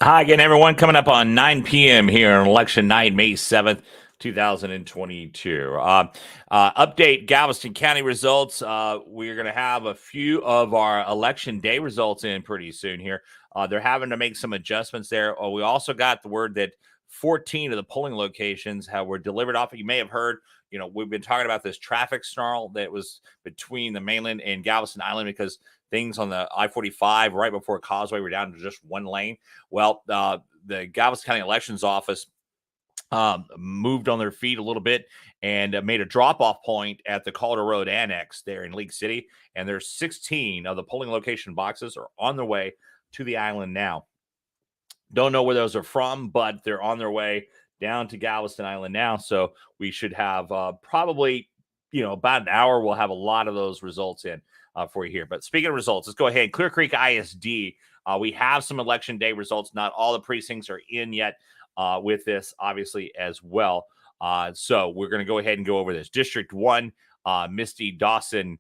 Hi again, everyone. Coming up on 9 p.m. here on election night, May 7th, 2022. Update Galveston County results. We're going to have a few of our election day results in pretty soon here. They're having to make some adjustments there. We also got the word that 14 of the polling locations were delivered off. You may have heard, we've been talking about this traffic snarl that was between the mainland and Galveston Island because things on the I-45 right before Causeway were down to just one lane. Well, the Galveston County Elections Office moved on their feet a little bit and made a drop-off point at the Calder Road Annex there in League City. And there's 16 of the polling location boxes are on their way to the island now. Don't know where those are from, but they're on their way down to Galveston Island now. So we should have probably, about an hour. We'll have a lot of those results in for you here. But speaking of results, let's go ahead. Clear Creek ISD. We have some election day results. Not all the precincts are in yet with this, obviously, as well. So we're going to go ahead and go over this. District 1, Misty Dawson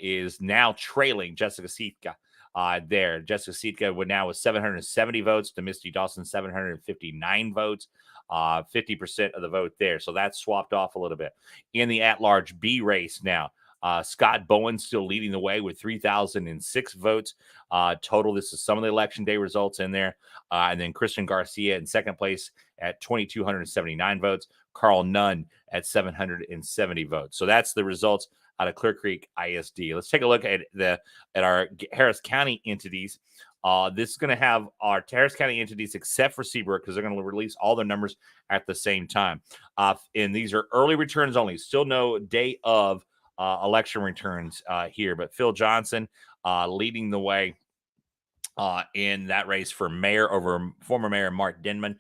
is now trailing Jessica Sitka there. Jessica Sitka would now with 770 votes to Misty Dawson 759 votes. 50% of the vote there. So that's swapped off a little bit. In the at-large B race now, Scott Bowen still leading the way with 3,006 votes total. This is some of the election day results in there. And then Christian Garcia in second place at 2,279 votes. Carl Nunn at 770 votes. So that's the results out of Clear Creek ISD. Let's take a look at our Harris County entities. This is going to have our Harris County entities, except for Seabrook, because they're going to release all their numbers at the same time. And these are early returns only. Still no day of election returns here. But Phil Johnson leading the way in that race for mayor over former mayor Marque Denman.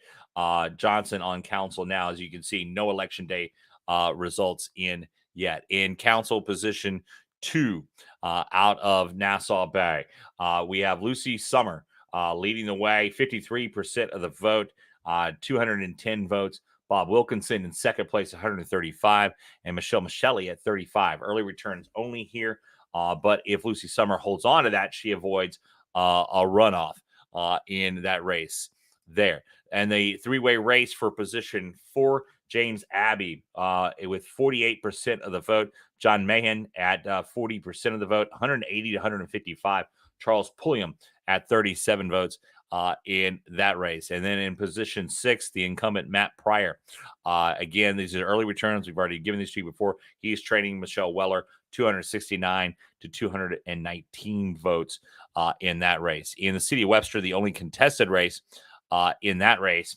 Johnson on council now, as you can see, no election day results in yet. In council position 2 out of Nassau Bay, we have Lucy Summer leading the way, 53% of the vote, 210 votes. Bob Wilkinson in second place, 135, and Michelle Michelli at 35. Early returns only here, but if Lucy Summer holds on to that, she avoids a runoff in that race there. And the three-way race for position 4, James Abbey with 48% of the vote. John Mahan at 40% of the vote, 180 to 155. Charles Pulliam at 37 votes in that race. And then in position 6, the incumbent Matt Pryor. Again, these are early returns. We've already given these to you before. He's training Michelle Weller, 269 to 219 votes in that race. In the city of Webster, the only contested race in that race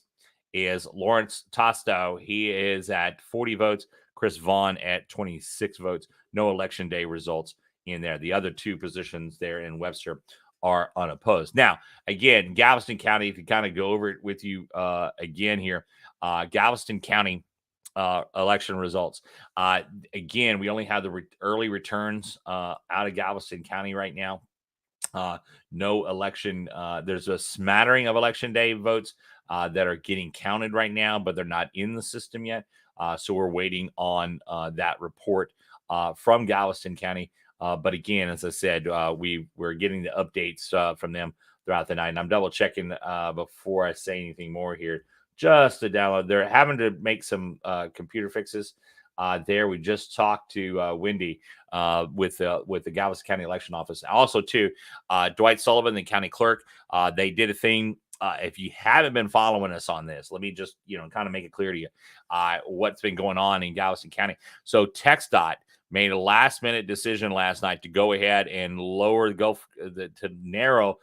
is Lawrence Tosto. He is at 40 votes. Chris Vaughn at 26 votes. No election day results in there. The other two positions there in Webster are unopposed. Now, again, Galveston County, if you kind of go over it with you again here, Galveston County election results. Again, we only have the early returns out of Galveston County right now. No election. There's a smattering of election day votes that are getting counted right now, but they're not in the system yet. So we're waiting on that report from Galveston County. But again, as I said, we're getting the updates from them throughout the night. And I'm double checking before I say anything more here, just to download. They're having to make some computer fixes there. We just talked to Wendy with the Galveston County Election Office. Also, too, Dwight Sullivan, the county clerk, they did a thing. If you haven't been following us on this, let me just kind of make it clear to you what's been going on in Galveston County. So TxDOT made a last-minute decision last night to go ahead and lower to narrow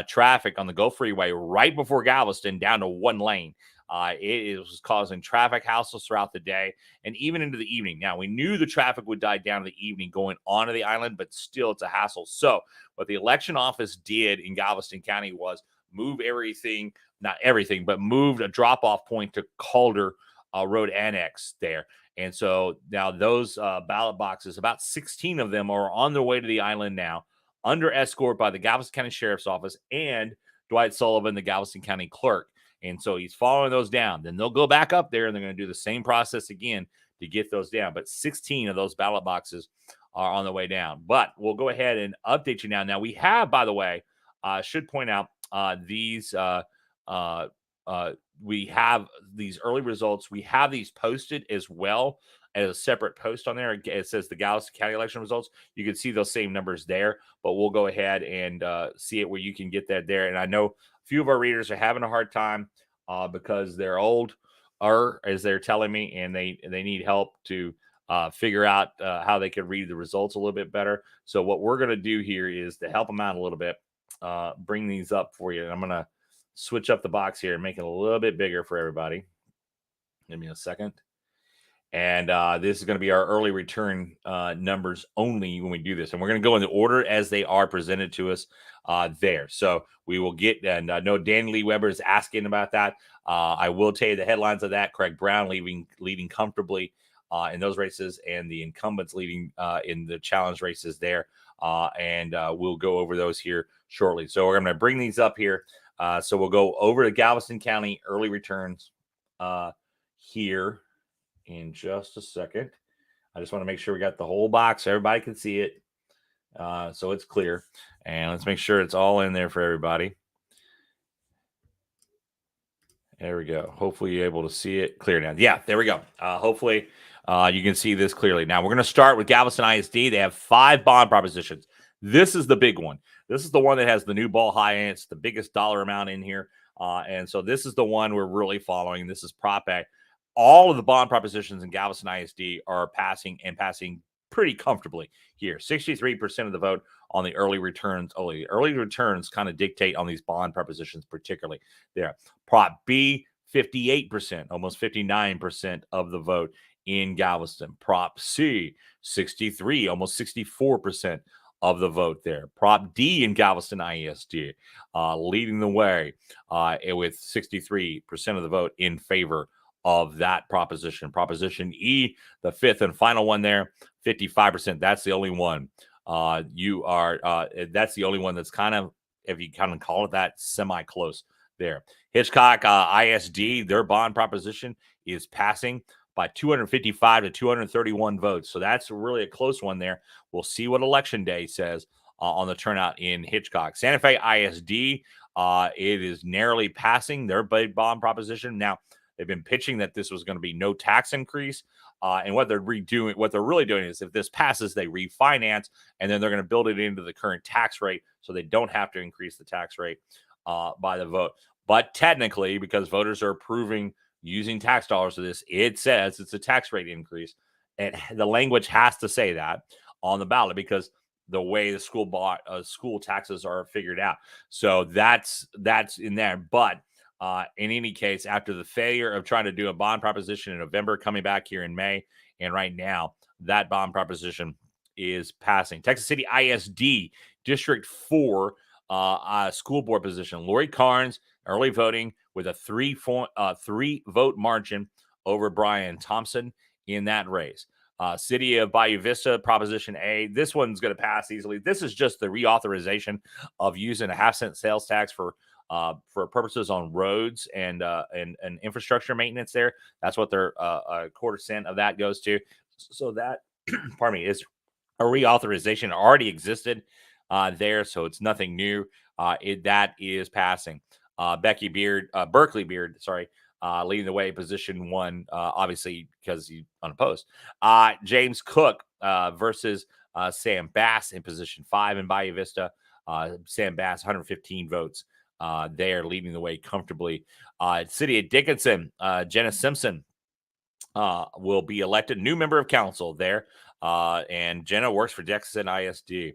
traffic on the Gulf Freeway right before Galveston down to one lane. It was causing traffic hassles throughout the day and even into the evening. Now, we knew the traffic would die down in the evening going onto the island, but still it's a hassle. So what the election office did in Galveston County was move everything, not everything, but moved a drop-off point to Calder Road Annex there. And so now those ballot boxes, about 16 of them are on their way to the island now, under escort by the Galveston County Sheriff's Office and Dwight Sullivan, the Galveston County Clerk. And so he's following those down. Then they'll go back up there and they're going to do the same process again to get those down. But 16 of those ballot boxes are on the way down. But we'll go ahead and update you now. Now, we have, by the way, should point out these we have these early results. We have these posted as well as a separate post on there. It says the Galveston County election results. You can see those same numbers there, but we'll go ahead and see it where you can get that there. And I know a few of our readers are having a hard time because they're old, as they're telling me, and they need help to figure out how they can read the results a little bit better. So what we're going to do here is to help them out a little bit, bring these up for you. And I'm going to switch up the box here and make it a little bit bigger for everybody. Give me a second. And this is going to be our early return numbers only when we do this. And we're going to go in the order as they are presented to us there. So we will get, and I know Dan Lee Weber is asking about that. I will tell you the headlines of that. Craig Brown leading comfortably in those races, and the incumbents leading in the challenge races there. And we'll go over those here shortly. So we're going to bring these up here. So we'll go over to Galveston County early returns here in just a second. I just want to make sure we got the whole box so everybody can see it, so it's clear. And let's make sure it's all in there for everybody. There we go. Hopefully you're able to see it clear now. Yeah, there we go. Hopefully you can see this clearly. Now we're going to start with Galveston ISD. They have 5 bond propositions. This is the big one. This is the one that has the new ball high, and it's the biggest dollar amount in here. And so this is the one we're really following. This is Prop A. All of the bond propositions in Galveston ISD are passing pretty comfortably here. 63% of the vote on the early returns. Only early returns kind of dictate on these bond propositions, particularly there. Prop B, 58%, almost 59% of the vote in Galveston. Prop C, 63, almost 64% of the vote there. Prop D in Galveston ISD leading the way with 63% of the vote in favor of that proposition. Proposition E, the 5th and final one there, 55%. That's the only one. That's the only one that's kind of, if you kind of call it that, semi-close there. Hitchcock ISD, their bond proposition is passing by 255 to 231 votes. So that's really a close one there. We'll see what Election Day says on the turnout in Hitchcock. Santa Fe ISD, it is narrowly passing their bond proposition. Now, they've been pitching that this was going to be no tax increase. And what they're really doing is if this passes, they refinance, and then they're going to build it into the current tax rate so they don't have to increase the tax rate by the vote. But technically, because voters are approving using tax dollars for this, it says it's a tax rate increase. And the language has to say that on the ballot because the way the school taxes are figured out. So that's in there. But in any case, after the failure of trying to do a bond proposition in November, coming back here in May, and right now, that bond proposition is passing. Texas City ISD, District 4, school board position. Lori Carnes, early voting with a 3-vote margin over Brian Thompson in that race. City of Bayou Vista, Proposition A. This one's going to pass easily. This is just the reauthorization of using a 0.5-cent sales tax for purposes on roads and infrastructure maintenance there. That's what their 1/4 cent of that goes to. So that, pardon me, is a reauthorization. It already existed there, so it's nothing new. That is passing. Berkeley Beard, leading the way, position 1, obviously because he's unopposed. James Cook versus Sam Bass in position 5 in Bayou Vista. Sam Bass, 115 votes. They are leading the way comfortably. City of Dickinson, Jenna Simpson will be elected new member of council there. And Jenna works for Dickinson ISD.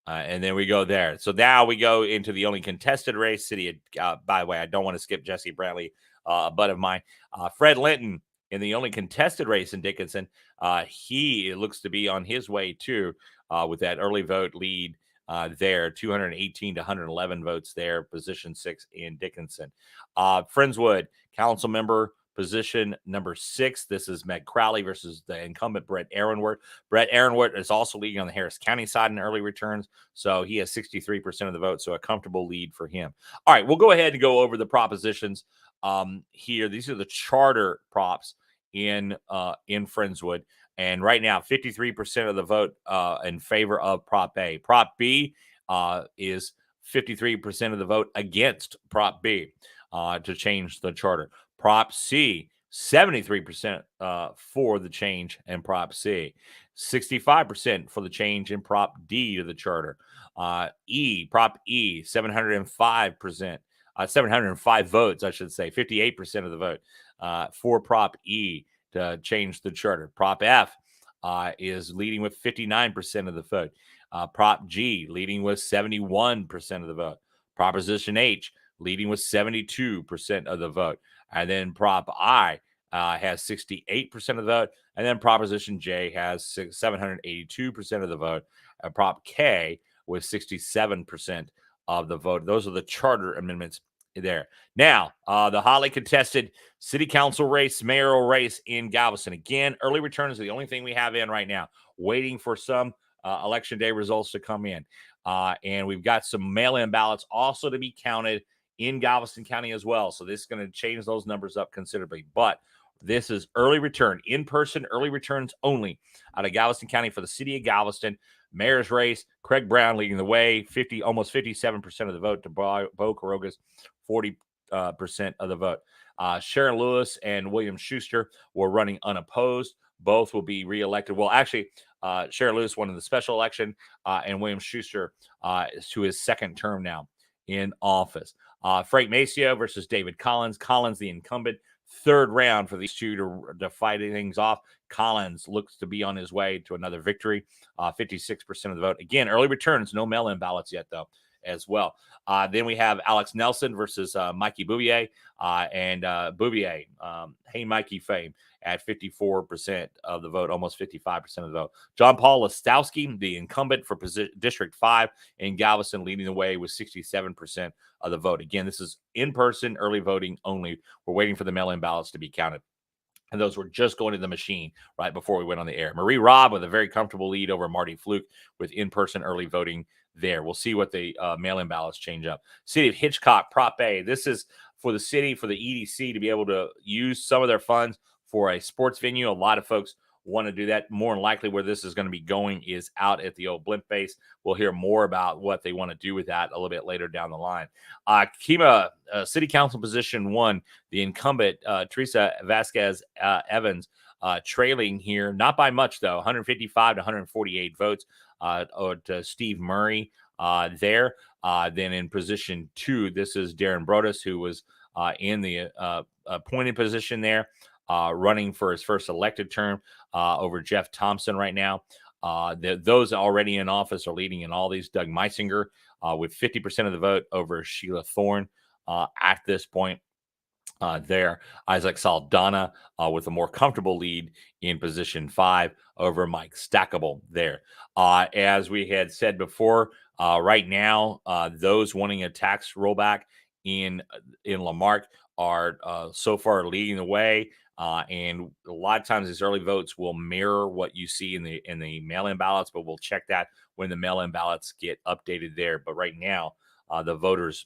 And then we go there. So now we go into the only contested race. City of, by the way, I don't want to skip Jesse Brantley, a bud of mine. Fred Linton in the only contested race in Dickinson. He looks to be on his way too with that early vote lead. There, 218 to 111 votes there, position 6 in Dickinson. Friendswood, council member, position number 6. This is Meg Crowley versus the incumbent Brett Aaronworth. Brett Aaronworth is also leading on the Harris County side in early returns, so he has 63% of the vote, so a comfortable lead for him. All right, we'll go ahead and go over the propositions here. These are the charter props in Friendswood. And right now, 53% of the vote in favor of Prop A. Prop B is 53% of the vote against Prop B to change the charter. Prop C, 73% for the change in Prop C, 65% for the change in Prop D to the charter. Prop E, 705%, 705 votes, I should say, 58% of the vote for Prop E to change the charter. Prop F is leading with 59% of the vote. Prop G leading with 71% of the vote. Proposition H leading with 72% of the vote. And then Prop I has 68% of the vote. And then Proposition J has 782% of the vote. And Prop K with 67% of the vote. Those are the charter amendments there. Now, the hotly contested city council race, mayoral race in Galveston. Again, early returns are the only thing we have in right now, waiting for some election day results to come in. And we've got some mail-in ballots also to be counted in Galveston County as well. So this is going to change those numbers up considerably. But this is early return, in-person early returns only out of Galveston County for the city of Galveston. Mayor's race, Craig Brown leading the way, almost 57% of the vote to Bo Carroga's 40% of the vote. Sharon Lewis and William Schuster were running unopposed. Both will be reelected. Well, actually, Sharon Lewis won in the special election, and William Schuster is to his second term now in office. Frank Maceo versus David Collins. Collins, the incumbent. Third round for these two to fight things off. Collins looks to be on his way to another victory. 56% of the vote. Again, early returns, no mail-in ballots yet, though, as well. Then we have Alex Nelson versus Mikey Bouvier. And Bouvier, Hey Mikey fame, at 54% of the vote, almost 55% of the vote. John Paul Listowski, the incumbent for District 5 in Galveston, leading the way with 67% of the vote. Again, this is in-person early voting only. We're waiting for the mail-in ballots to be counted. And those were just going to the machine right before we went on the air. Marie Robb with a very comfortable lead over Marty Fluke with in-person early voting there. We'll see what the mail-in ballots change up. City of Hitchcock, Prop A. This is for the city, for the EDC to be able to use some of their funds for a sports venue. A lot of folks want to do that. More than likely where this is going to be going is out at the old blimp base. We'll hear more about what they want to do with that a little bit later down the line. Kemah, City Council position 1, the incumbent, Teresa Vasquez Evans, trailing here, not by much though, 155 to 148 votes to Steve Murray there. Then in position 2, this is Darren Brodus, who was in the appointed position there. Running for his first elected term over Jeff Thompson right now. Those already in office are leading in all these. Doug Meisinger with 50% of the vote over Sheila Thorne at this point there. Isaac Saldana with a more comfortable lead in position 5 over Mike Stackable there. As we had said before, right now, those wanting a tax rollback in Marque are so far leading the way. And a lot of times these early votes will mirror what you see in the mail-in ballots, but we'll check that when the mail-in ballots get updated there. But right now, the voters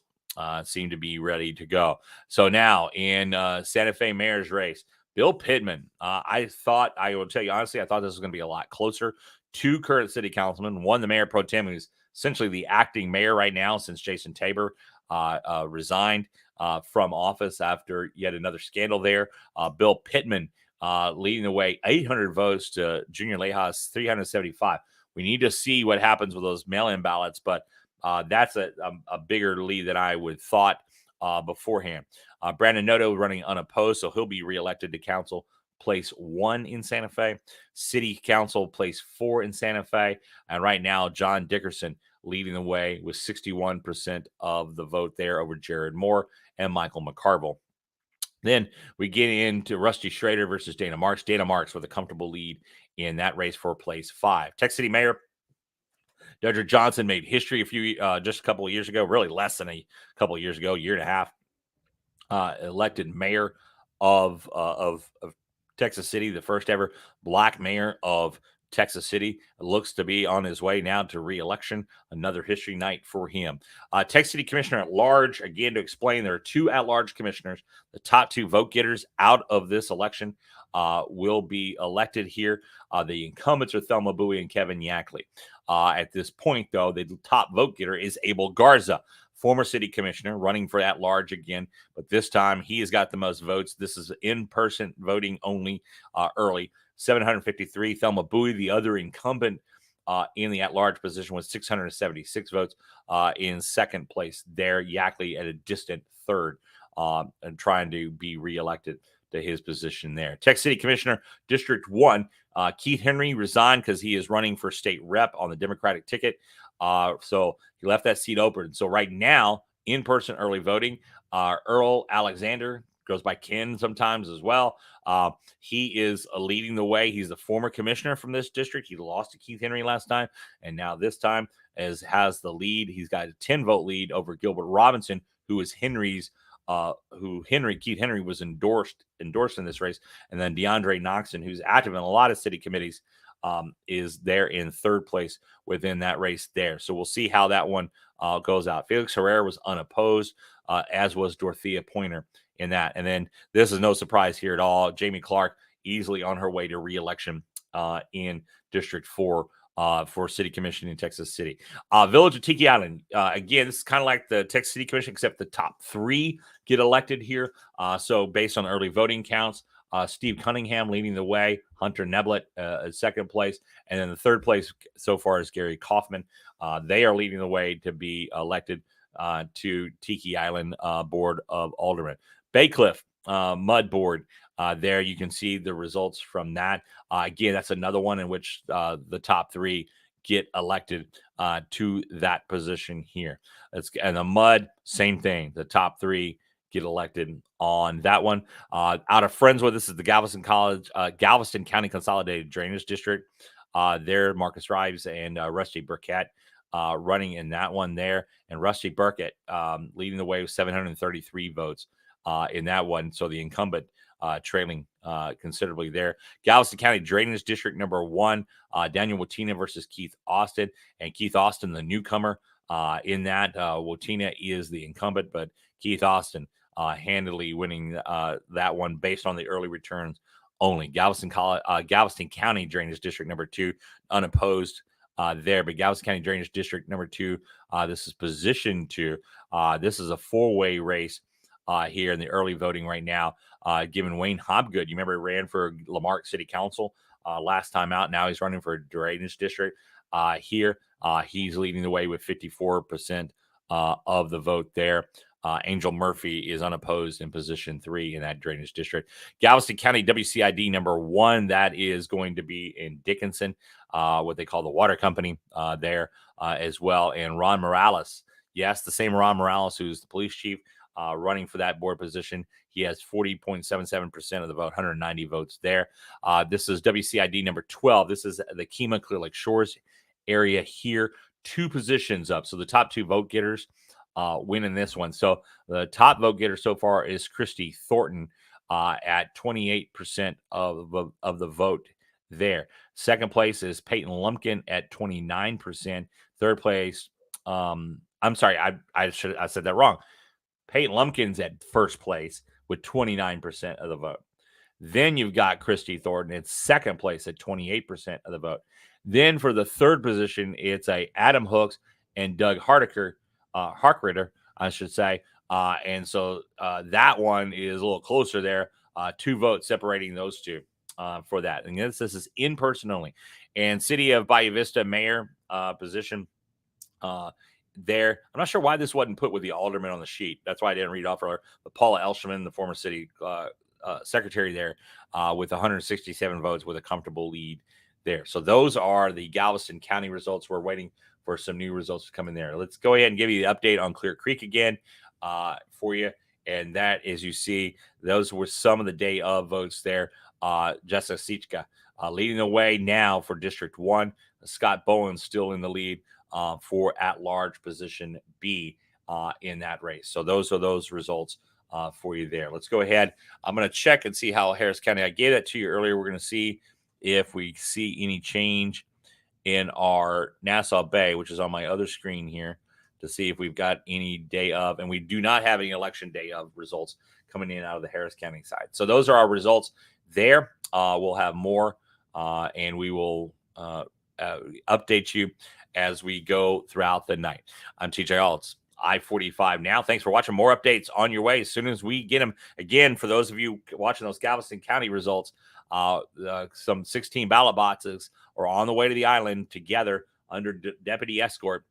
seem to be ready to go. So now in Santa Fe mayor's race, Bill Pittman, I will tell you honestly, I thought this was going to be a lot closer. 2 current city councilmen, one the mayor pro tem, who's essentially the acting mayor right now since Jason Tabor resigned from office after yet another scandal there. Bill Pittman leading the way, 800 votes to Junior Lejas, 375. We need to see what happens with those mail-in ballots, but that's a bigger lead than I would thought beforehand. Brandon Noto running unopposed, so he'll be reelected to council place 1 in Santa Fe, city council place 4 in Santa Fe, and right now John Dickerson leading the way with 61% of the vote there over Jared Moore and Michael McCarville. Then we get into Rusty Schrader versus Dana Marks. Dana Marks with a comfortable lead in that race for place 5. Texas City Mayor Deirdre Johnson made history just a couple of years ago, really less than a couple of years ago, year and a half. Elected mayor of Texas City, the first ever Black mayor of Texas City. Looks to be on his way now to re-election. Another history night for him. Texas City Commissioner at Large, again, to explain, there are 2 at-large commissioners. The top 2 vote getters out of this election will be elected here. The incumbents are Thelma Bowie and Kevin Yackly. At this point, though, the top vote getter is Abel Garza, former city commissioner, running for at large again, but this time he has got the most votes. This is in-person voting only, early, 753. Thelma Bowie, the other incumbent in the at-large position, with 676 votes. In second place there, Yackly at a distant third, and trying to be reelected to his position there. Texas City Commissioner, District 1, Keith Henry resigned because he is running for state rep on the Democratic ticket. So he left that seat open. So right now, in-person early voting, Earl Alexander, goes by Ken sometimes as well. He is leading the way. He's the former commissioner from this district. He lost to Keith Henry last time, and now this time has the lead. He's got a 10-vote lead over Gilbert Robinson, who is Henry's Keith Henry was endorsed in this race. And then DeAndre Noxon, who's active in a lot of city committees, is there in third place within that race there. So we'll see how that one goes out. Felix Herrera was unopposed, as was Dorothea Pointer in that. And then this is no surprise here at all. Jamie Clark easily on her way to re-election in District 4 for City Commission in Texas City. Village of Tiki Island. Again, this is kind of like the Texas City Commission, except the top 3 get elected here. So based on early voting counts, Steve Cunningham leading the way, Hunter Neblett second place, and then the third place so far is Gary Kaufman. They are leading the way to be elected to Tiki Island Board of Aldermen. Bay Cliff Mud Board. There you can see the results from that. Again, that's another one in which the top 3 get elected to that position here. And the Mud, same thing. The top 3 get elected on that one. Out of Friendswood, this is the Galveston County Consolidated Drainage District. There, Marcus Rives and Rusty Burkett running in that one there. And Rusty Burkett leading the way with 733 votes in that one. So the incumbent trailing considerably there. Galveston County Drainage District number 1, Daniel Watina versus Keith Austin. And Keith Austin, the newcomer in that. Watina is the incumbent, but Keith Austin handily winning that one based on the early returns only. Galveston County Drainage District number 2, unopposed there. But Galveston County Drainage District number 2, this is position 2. This is a 4-way race here in the early voting right now, given Wayne Hobgood. You remember he ran for Lamarck City Council last time out. Now he's running for a drainage district here. He's leading the way with 54% of the vote there. Angel Murphy is unopposed in position 3 in that drainage district. Galveston County WCID number 1, that is going to be in Dickinson, what they call the water company there as well. And Ron Morales, yes, the same Ron Morales who's the police chief, running for that board position. He has 40.77% of the vote, 190 votes there. This is WCID number 12. This is the Kemah Clear Lake Shores area here, 2 positions up. So the top 2 vote getters win in this one. So the top vote getter so far is Christy Thornton at 28% of the vote there. Second place is Peyton Lumpkin at 29%. Third place, I'm sorry, I said that wrong. Peyton Lumpkin's at first place with 29% of the vote. Then you've got Christy Thornton in second place at 28% of the vote. Then for the third position, it's Adam Hooks and Doug Harkritter, I should say. And so that one is a little closer there. 2 votes separating those 2 for that. And this is in person only. And City of Bayou Vista mayor position there. I'm not sure why this wasn't put with the alderman on the sheet. That's why I didn't read off earlier. But Paula Elsherman, the former city secretary there, with 167 votes with a comfortable lead there. So those are the Galveston County results. We're waiting for some new results to come in there. Let's go ahead and give you the update on Clear Creek again for you. And that, as you see, those were some of the day of votes there. Jessica Sichka leading the way now for District 1. Scott Bowen still in the lead for at-large position B in that race. So those are those results for you there. Let's go ahead. I'm going to check and see how Harris County, I gave that to you earlier. We're going to see if we see any change in our Nassau Bay, which is on my other screen here, to see if we've got any day of, and we do not have any election day of results coming in out of the Harris County side. So those are our results there. We'll have more, and we will update you as we go throughout the night. I'm TJ Alts, I-45 now. Thanks for watching. More updates on your way as soon as we get them. Again, for those of you watching those Galveston County results, some 16 ballot boxes are on the way to the island together under deputy escort.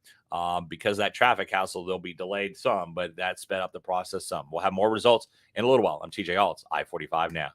Because of that traffic hassle, they'll be delayed some, but that sped up the process some. We'll have more results in a little while. I'm TJ Alts, I-45 now.